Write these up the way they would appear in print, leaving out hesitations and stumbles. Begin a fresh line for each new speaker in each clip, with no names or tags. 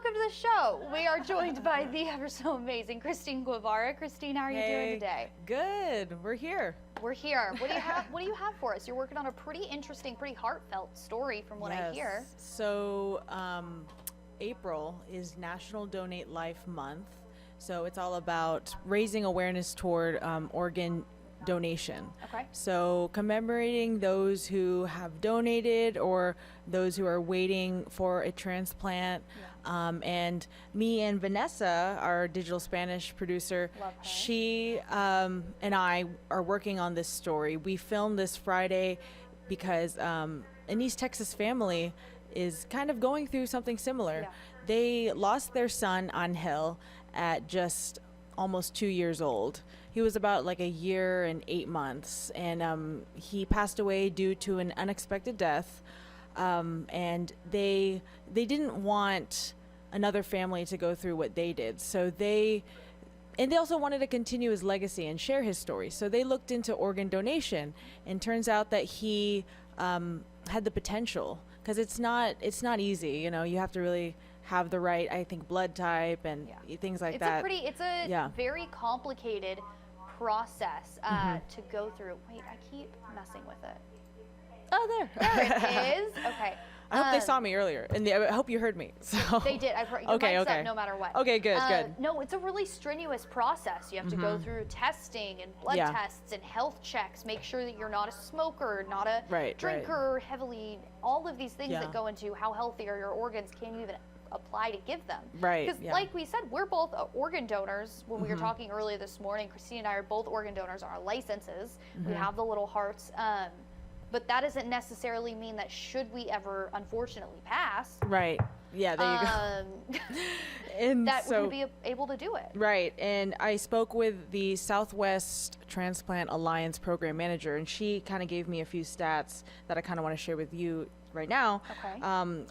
welcome to the show. We are joined by the ever so amazing Kristine Guevara. Kristine, how are you doing today?
Good. We're here.
We're here. What do you have? What do you have for us? You're working on a pretty interesting, pretty heartfelt story, from what I hear.
So, April is National Donate Life Month. So it's all about raising awareness toward organ donation.
Okay.
So commemorating those who have donated or those who are waiting for a transplant. Yeah. And me and Vanessa, our digital Spanish producer, she and I are working on this story. We filmed this Friday because an East Texas family is kind of going through something similar.
Yeah.
They lost their son, Angel, at just almost 2 years old. He was about like a year and 8 months, and he passed away due to an unexpected death. And they didn't want another family to go through what they did, so they also wanted to continue his legacy and share his story. So they looked into organ donation, and turns out that he had the potential, because it's not easy. You know, you have to really have the right, I think, blood type and things like that.
It's a very complicated process to go through. Wait, I keep messing with it.
Oh,
there it is. Okay.
I hope they saw me earlier, and I hope you heard me. So
they did. Okay. No matter what.
Okay, good.
No, it's a really strenuous process. You have to go through testing and blood tests and health checks. Make sure that you're not a smoker, not a drinker, heavily. All of these things that go into how healthy are your organs. Can you even apply to give them?
Right.
Because like we said, we're both organ donors. When we were talking earlier this morning, Kristine and I are both organ donors on our licenses. We have the little hearts. But that doesn't necessarily mean that should we ever unfortunately pass.
Right. Yeah, there you go.
And that we're going to be able to do it.
Right. And I spoke with the Southwest Transplant Alliance program manager, and she kind of gave me a few stats that I kind of want to share with you right now.
Okay.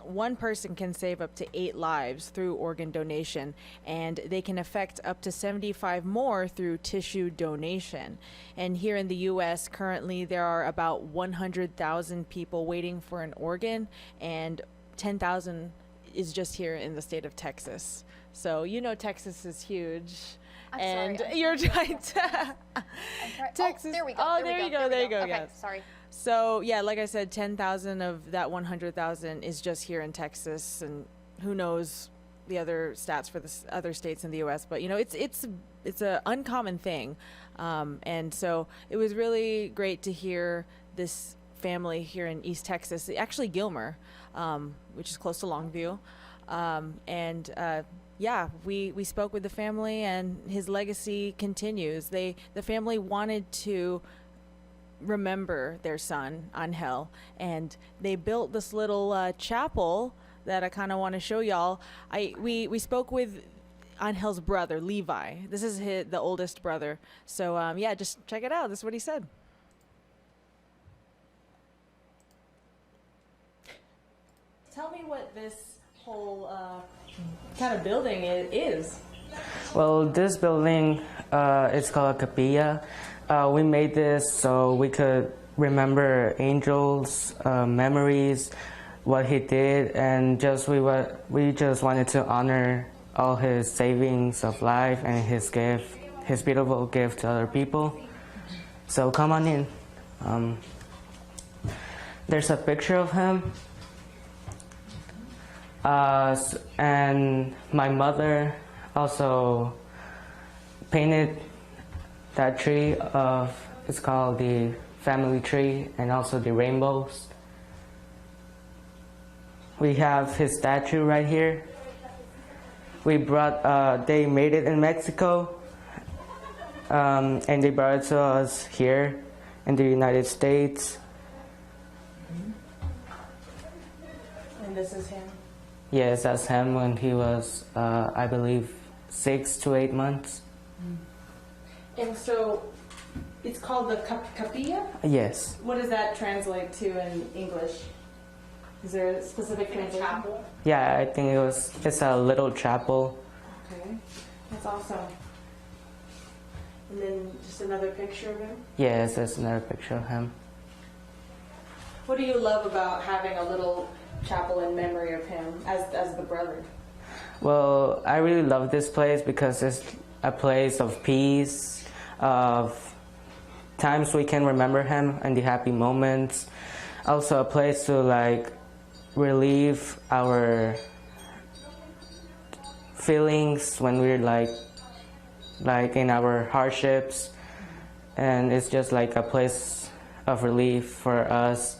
One person can save up to 8 lives through organ donation, and they can affect up to 75 more through tissue donation. And here in the U.S., currently there are about 100,000 people waiting for an organ, and 10,000 is just here in the state of Texas. So you know Texas is huge. You're trying to Texas.
Oh, there we go.
Oh, there you go.
Okay,
yes.
Sorry.
So yeah, like I said, 10,000 of that 100,000 is just here in Texas, and who knows the other stats for the other states in the U.S. But you know, it's an uncommon thing, and so it was really great to hear this family here in East Texas, actually Gilmer, which is close to Longview, yeah, we spoke with the family, and his legacy continues. The family wanted to remember their son, Angel, and they built this little chapel that I kind of want to show y'all. We spoke with Angel's brother, Levi. This is the oldest brother. So yeah, just check it out. This is what he said. Tell me what this whole kind of building is.
Well, this building is called a capilla. We made this so we could remember Angel's memories, what he did, and we just wanted to honor all his savings of life and his gift, his beautiful gift to other people. So come on in. There's a picture of him. And my mother also painted that tree it's called the family tree, and also the rainbows. We have his statue right here. We brought, they made it in Mexico, and they brought it to us here in the United States.
And this is him?
Yes, that's him when he was, I believe, 6 to 8 months.
And so it's called the capilla?
Yes.
What does that translate to in English? Is there a specific translation? Chapel?
Yeah, I think it's a little chapel.
Okay, that's awesome. And then just another picture of him?
Yes, that's another picture of him.
What do you love about having a little chapel in memory of him as the brother?
Well, I really love this place because it's a place of peace, of times we can remember him and the happy moments. Also a place to like relieve our feelings when we're like in our hardships, and it's just like a place of relief for us,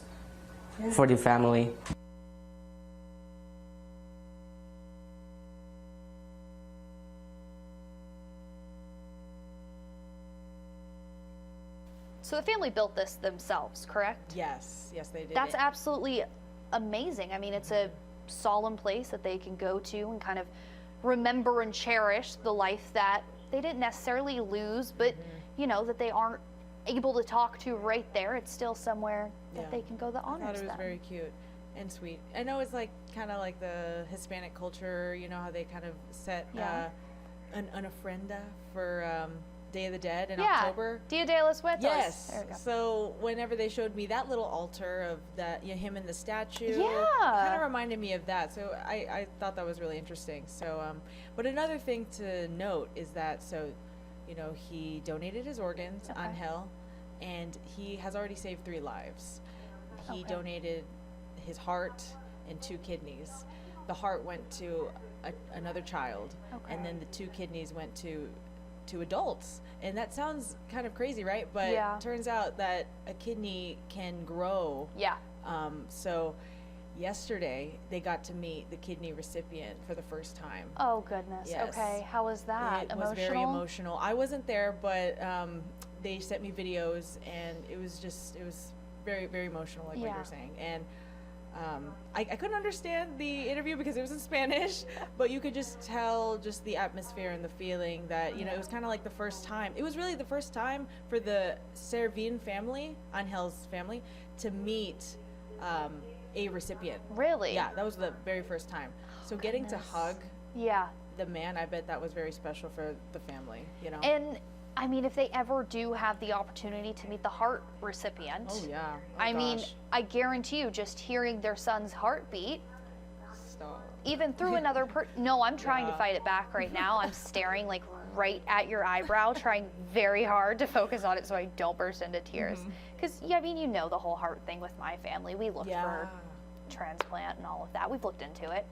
for the family.
So the family built this themselves, correct?
Yes, they did.
That's absolutely amazing. I mean, it's a solemn place that they can go to and kind of remember and cherish the life that they didn't necessarily lose, but you know, that they aren't able to talk to right there. It's still somewhere that they can go that honors them.
I thought it was very cute and sweet. I know it's like kind of like the Hispanic culture, you know, how they kind of set an ofrenda for Day of the Dead in October.
Dia de los Muertos.
Yes.
There we go.
So whenever they showed me that little altar of that, you know, him and the statue, it
Yeah.
kind of reminded me of that. So I thought that was really interesting. So, but another thing to note is that, so, you know, he donated his organs on Hill, and he has already saved 3 lives. He donated his heart and 2 kidneys. The heart went to another child, and then the 2 kidneys went to adults. And that sounds kind of crazy, right? But it turns out that a kidney can grow.
Yeah.
So yesterday they got to meet the kidney recipient for the first time.
Oh goodness.
Yes.
Okay. How was that?
It was very emotional. I wasn't there, but they sent me videos, and it was very, very emotional, like what you're saying. And I couldn't understand the interview because it was in Spanish, but you could just tell just the atmosphere and the feeling that, you know, it was kind of like the first time. It was really the first time for the Servin family, Angel's family, to meet a recipient.
Really?
Yeah, that was the very first time. So getting to hug the man, I bet that was very special for the family, you know?
And I mean, if they ever do have the opportunity to meet the heart recipient, I mean, I guarantee you, just hearing their son's heartbeat, even through another no, I'm trying to fight it back right now. I'm staring like right at your eyebrow, trying very hard to focus on it so I don't burst into tears. Because, I mean, you know the whole heart thing with my family. We looked for transplant and all of that. We've looked into it.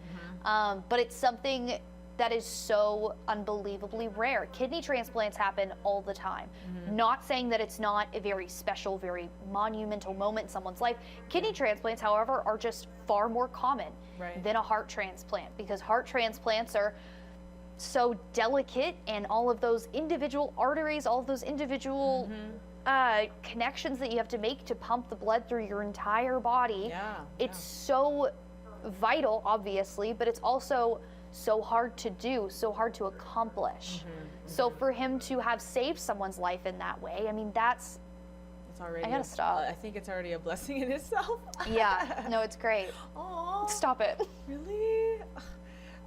But it's something that is so unbelievably rare. Kidney transplants happen all the time. Not saying that it's not a very special, very monumental moment in someone's life. Kidney transplants, however, are just far more common than a heart transplant, because heart transplants are so delicate, and all of those individual arteries, all of those individual connections that you have to make to pump the blood through your entire body. It's so vital, obviously, but it's also so hard to do, so hard to accomplish. So for him to have saved someone's life in that way, I mean, it's already, I gotta stop.
I think it's already a blessing in itself.
No, it's great.
Aww.
Stop it.
Really?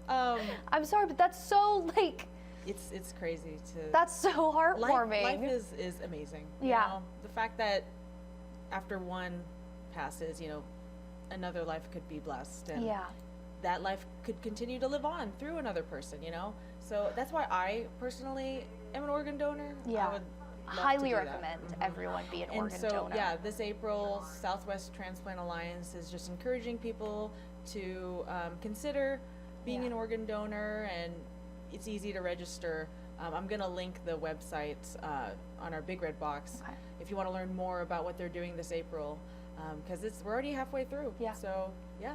I'm sorry, but that's so, like,
it's crazy to.
That's so heartwarming.
Life is amazing. You know? The fact that after one passes, you know, another life could be blessed, and that life could continue to live on through another person, you know? So that's why I personally am an organ donor. I would
highly recommend everyone be an organ donor.
Yeah, this April, Southwest Transplant Alliance is just encouraging people to consider being an organ donor, and it's easy to register. I'm going to link the website on our Big Red Box if you want to learn more about what they're doing this April, because we're already halfway through. So, yeah.